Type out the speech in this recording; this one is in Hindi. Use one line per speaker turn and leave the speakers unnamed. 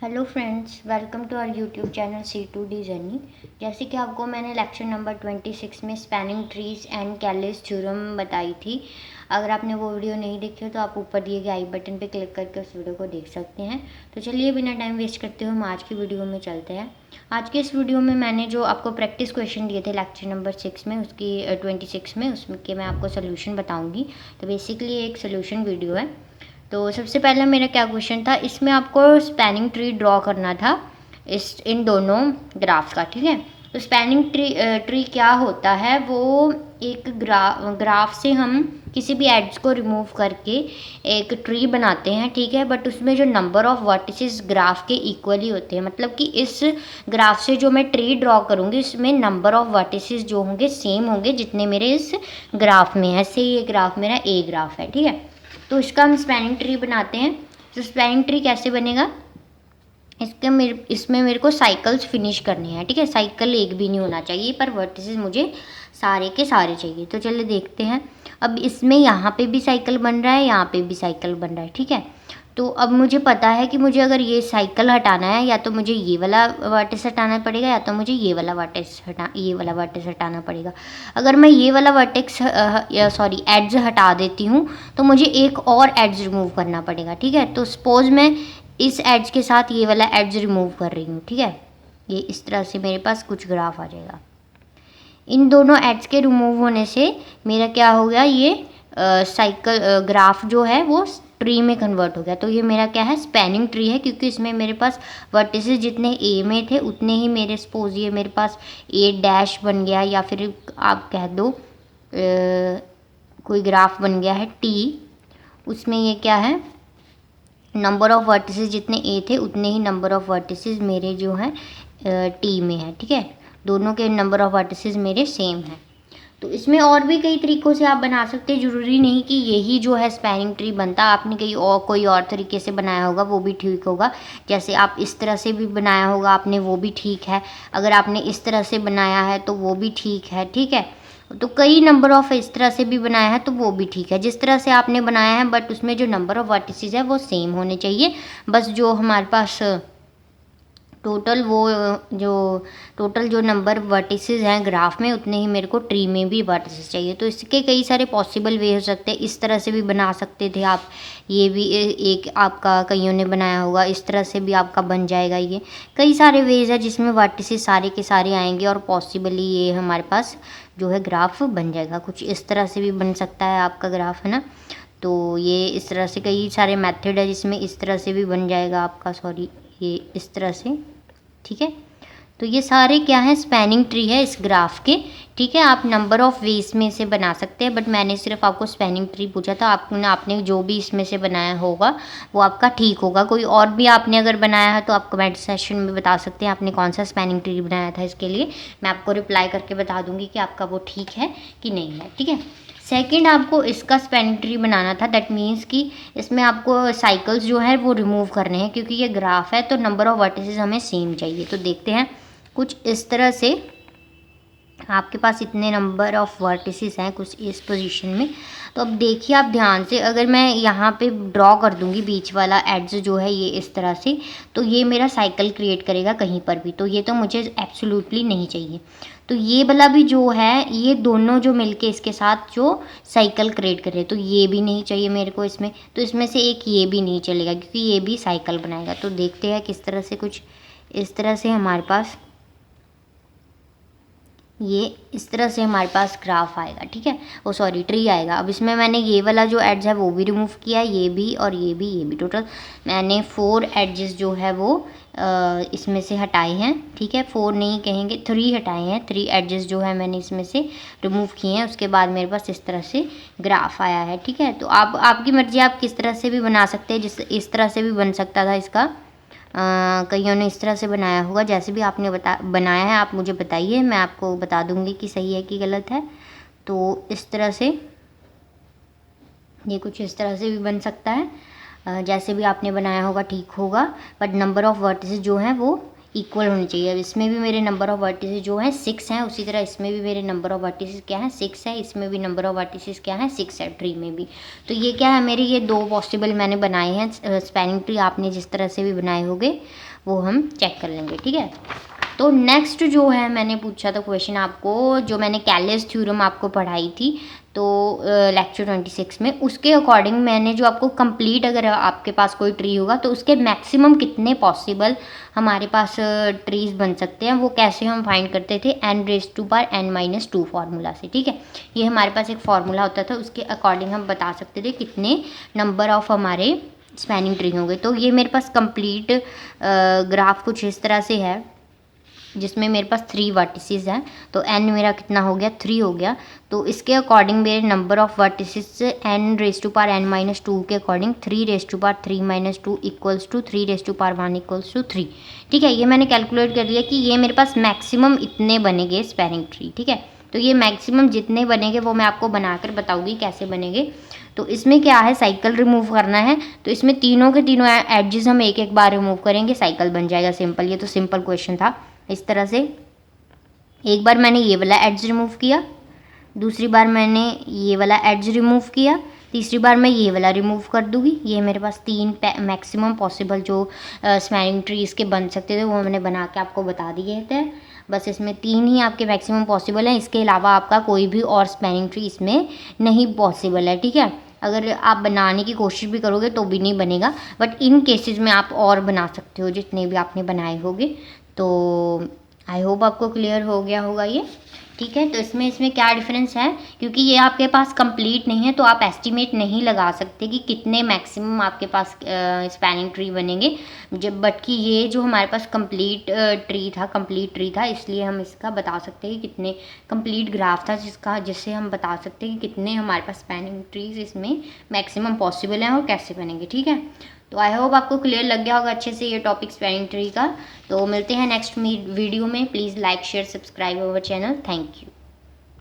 Hello friends, welcome to our YouTube channel C2D journey. जैसे कि आपको मैंने लेक्चर नंबर 26 में spanning trees and Cayley's theorem बताई थी। अगर आपने वो वीडियो नहीं देखी हो तो आप ऊपर दिए गए आई बटन पे क्लिक करके उस वीडियो को देख सकते हैं। तो चलिए बिना टाइम वेस्ट करते हुए हम आज की वीडियो में चलते हैं। आज के इस वीडियो में मैंने जो आपको प्रैक्टिस क्वेश्चन दिए थे लेक्चर नंबर 6 में, उसकी 26 में, उसके मैं आपको सोल्यूशन बताऊँगी। तो बेसिकली एक सोल्यूशन वीडियो है। तो सबसे पहला मेरा क्या क्वेश्चन था, इसमें आपको स्पैनिंग ट्री ड्रॉ करना था इन दोनों ग्राफ का। ठीक है, तो स्पैनिंग ट्री क्या होता है, वो एक ग्राफ से हम किसी भी एड्स को रिमूव करके एक ट्री बनाते हैं। ठीक है, बट उसमें जो नंबर ऑफ वर्टिसेस ग्राफ के इक्वली होते हैं, मतलब कि इस ग्राफ से जो मैं ट्री ड्रॉ करूँगी उसमें नंबर ऑफ वर्टिसेस जो होंगे सेम होंगे जितने मेरे इस ग्राफ में है। से ये ग्राफ मेरा ए ग्राफ है। ठीक है, तो इसका हम स्पैनिंग ट्री बनाते हैं। तो स्पैनिंग ट्री कैसे बनेगा, इसमें मेरे को साइकिल्स फिनिश करने हैं। ठीक है, साइकिल एक भी नहीं होना चाहिए, पर वर्टिसेस मुझे सारे के सारे चाहिए। तो चलिए देखते हैं। अब इसमें यहाँ पे भी साइकिल बन रहा है, यहाँ पे भी साइकिल बन रहा है। ठीक है, तो अब मुझे पता है कि मुझे अगर ये साइकिल हटाना है, या तो मुझे ये वाला वर्टिस हटाना पड़ेगा, या तो मुझे ये वाला वर्टिस हटाना पड़ेगा। अगर मैं ये वाला वर्टेक्स एड्ज हटा देती हूँ तो मुझे एक और एड्ज रिमूव करना पड़ेगा। ठीक है, तो सपोज मैं इस एड्ज के साथ ये वाला एड्ज रिमूव कर रही हूँ। ठीक है, ये इस तरह से मेरे पास कुछ ग्राफ आ जाएगा। इन दोनों एड्स के रिमूव होने से मेरा क्या हो गया, ये ग्राफ जो है वो ट्री में कन्वर्ट हो गया। तो ये मेरा क्या है, स्पैनिंग ट्री है, क्योंकि इसमें मेरे पास वर्टिसेस जितने ए में थे उतने ही मेरे सपोज ये मेरे पास ए डैश बन गया, या फिर आप कह दो कोई ग्राफ बन गया है टी। उसमें ये क्या है, नंबर ऑफ वर्टिसेस जितने ए थे उतने ही नंबर ऑफ वर्टिसेस मेरे जो हैं टी में है। ठीक है, दोनों के नंबर ऑफ वर्टिसेस मेरे सेम हैं। तो इसमें और भी कई तरीक़ों से आप बना सकते हैं, ज़रूरी नहीं कि यही जो है स्पैनिंग ट्री बनता। आपने कहीं और कोई और तरीके से बनाया होगा वो भी ठीक होगा। जैसे आप इस तरह से भी बनाया होगा आपने, वो भी ठीक है। अगर आपने इस तरह से बनाया है तो वो भी ठीक है। ठीक है, तो कई नंबर ऑफ इस तरह से भी बनाया है तो वो भी ठीक है, जिस तरह से आपने बनाया है, बट उसमें जो नंबर ऑफ वर्टिसेस है वो सेम होने चाहिए। बस जो हमारे पास टोटल जो नंबर वर्टिसेस हैं ग्राफ में उतने ही मेरे को ट्री में भी वर्टिसेस चाहिए। तो इसके कई सारे पॉसिबल वे हो सकते हैं। इस तरह से भी बना सकते थे आप, ये भी एक आपका कईयों ने बनाया होगा, इस तरह से भी आपका बन जाएगा। ये कई सारे वेज है जिसमें वर्टिसेस सारे के सारे आएंगे और पॉसिबली ये हमारे पास जो है ग्राफ बन जाएगा। कुछ इस तरह से भी बन सकता है आपका ग्राफ, है ना। तो ये इस तरह से कई सारे मेथड है जिसमें इस तरह से भी बन जाएगा आपका, ये इस तरह से। ठीक है, तो ये सारे क्या है, स्पैनिंग ट्री है इस ग्राफ के। ठीक है, आप नंबर ऑफ वेज में से बना सकते हैं, बट मैंने सिर्फ आपको स्पैनिंग ट्री पूछा था। आपने जो भी इसमें से बनाया होगा वो आपका ठीक होगा। कोई और भी आपने अगर बनाया है तो आप कमेंट सेक्शन में बता सकते हैं आपने कौन सा स्पैनिंग ट्री बनाया था। इसके लिए मैं आपको रिप्लाई करके बता दूंगी कि आपका वो ठीक है कि नहीं है। ठीक है, सेकंड आपको इसका स्पैनिंग ट्री बनाना था। दैट मीन्स कि इसमें आपको साइकिल्स जो है वो रिमूव करने हैं, क्योंकि ये ग्राफ है तो नंबर ऑफ वर्टिसेस हमें सेम चाहिए। तो देखते हैं, कुछ इस तरह से आपके पास इतने नंबर ऑफ वर्टिसेस हैं कुछ इस पोजीशन में। तो अब देखिए आप ध्यान से, अगर मैं यहाँ पे ड्रॉ कर दूँगी बीच वाला एड्ज जो है ये इस तरह से, तो ये मेरा साइकिल क्रिएट करेगा कहीं पर भी। तो ये तो मुझे एब्सोल्युटली नहीं चाहिए। तो ये वाला भी जो है, ये दोनों जो मिलके इसके साथ जो साइकिल क्रिएट करे, तो ये भी नहीं चाहिए मेरे को इसमें। तो इसमें से एक ये भी नहीं चलेगा क्योंकि ये भी साइकिल बनाएगा। तो देखते हैं किस तरह से, कुछ इस तरह से हमारे पास इस तरह से हमारे पास ग्राफ आएगा। ठीक है, ट्री आएगा। अब इसमें मैंने ये वाला जो एड्ज है वो भी रिमूव किया, ये भी और ये भी। टोटल मैंने 4 एड्जेस जो है वो इसमें से हटाए हैं। ठीक है, 4 नहीं कहेंगे, 3 हटाए हैं। 3 एड्जेस जो है मैंने इसमें से रिमूव किए हैं। उसके बाद मेरे पास इस तरह से ग्राफ आया है। ठीक है, तो आपकी मर्जी, आप किस तरह से भी बना सकते हैं। इस तरह से भी बन सकता था इसका, कईयों ने इस तरह से बनाया होगा। जैसे भी आपने बनाया है आप मुझे बताइए, मैं आपको बता दूंगी कि सही है कि गलत है। तो इस तरह से ये कुछ इस तरह से भी बन सकता है। जैसे भी आपने बनाया होगा ठीक होगा, बट नंबर ऑफ वर्टिसेस जो हैं वो इक्वल होनी चाहिए। अब इसमें भी मेरे नंबर ऑफ वर्टिसेस जो हैं 6 हैं, उसी तरह इसमें भी मेरे नंबर ऑफ वर्टिसेस क्या हैं 6 है। इसमें भी नंबर ऑफ वर्टिसेस क्या हैं 6 है, ट्री में भी। तो ये क्या है, मेरे ये 2 पॉसिबल मैंने बनाए हैं स्पैनिंग ट्री। आपने जिस तरह से भी बनाए होंगे वो हम चेक कर लेंगे, ठीक है। तो नेक्स्ट जो है मैंने पूछा था क्वेश्चन आपको, जो मैंने कैलेस थ्योरम आपको पढ़ाई थी तो लेक्चर 26 में, उसके अकॉर्डिंग मैंने जो आपको कंप्लीट, अगर आपके पास कोई ट्री होगा तो उसके मैक्सिमम कितने पॉसिबल हमारे पास ट्रीज बन सकते हैं, वो कैसे हम फाइंड करते थे n⁻n-2 फार्मूला से, ठीक है। ये हमारे पास एक फार्मूला होता था, उसके अकॉर्डिंग हम बता सकते थे कितने नंबर ऑफ हमारे स्पैनिंग ट्री होंगे। तो ये मेरे पास कंप्लीट ग्राफ कुछ इस तरह से है, जिसमें मेरे पास 3 वर्टिसेस हैं। तो n मेरा कितना हो गया, 3 हो गया। तो इसके अकॉर्डिंग मेरे नंबर ऑफ वर्टिसेस n⁻n-2 के according 3⁻3-2 equals to 3⁻1 equals to 3, ठीक है। ये मैंने कैलकुलेट कर लिया कि ये मेरे पास मैक्सिमम इतने बनेंगे स्पैनिंग ट्री, ठीक है। तो ये मैक्सिमम जितने बनेंगे वो मैं आपको बनाकर बताऊंगी कैसे बनेंगे। तो इसमें क्या है, साइकिल रिमूव करना है। तो इसमें तीनों के तीनों एडजेस हम एक एक बार रिमूव करेंगे, साइकिल बन जाएगा सिंपल। ये तो सिंपल क्वेश्चन था। इस तरह से एक बार मैंने ये वाला एड्ज रिमूव किया, दूसरी बार मैंने ये वाला एड्ज रिमूव किया, तीसरी बार मैं ये वाला रिमूव कर दूँगी। ये मेरे पास 3 मैक्सिमम पॉसिबल जो स्पैनिंग ट्रीज़ के बन सकते थे वो मैंने बना के आपको बता दिए थे। बस इसमें 3 ही आपके मैक्सिमम पॉसिबल हैं, इसके अलावा आपका कोई भी और स्पैनिंग ट्री इसमें नहीं पॉसिबल है, ठीक है। अगर आप बनाने की कोशिश भी करोगे तो भी नहीं बनेगा, बट इन केसेस में आप और बना सकते हो जितने भी आपने बनाए होंगे। तो आई होप आपको क्लियर हो गया होगा ये, ठीक है। तो इसमें क्या डिफरेंस है, क्योंकि ये आपके पास कंप्लीट नहीं है तो आप एस्टिमेट नहीं लगा सकते कि कितने मैक्सिमम आपके पास स्पैनिंग ट्री बनेंगे। जब बट कि ये जो हमारे पास कंप्लीट ट्री था, इसलिए हम इसका बता सकते हैं कि कितने कंप्लीट ग्राफ था जिससे हम बता सकते हैं कि कितने हमारे पास स्पैनिंग ट्रीज इसमें मैक्सिमम पॉसिबल हैं और कैसे बनेंगे, ठीक है। तो आई होप आपको क्लियर लग गया होगा अच्छे से ये टॉपिक स्पैनिंग ट्री का। तो मिलते हैं नेक्स्ट वीडियो में। Please like share subscribe our channel. Thank you.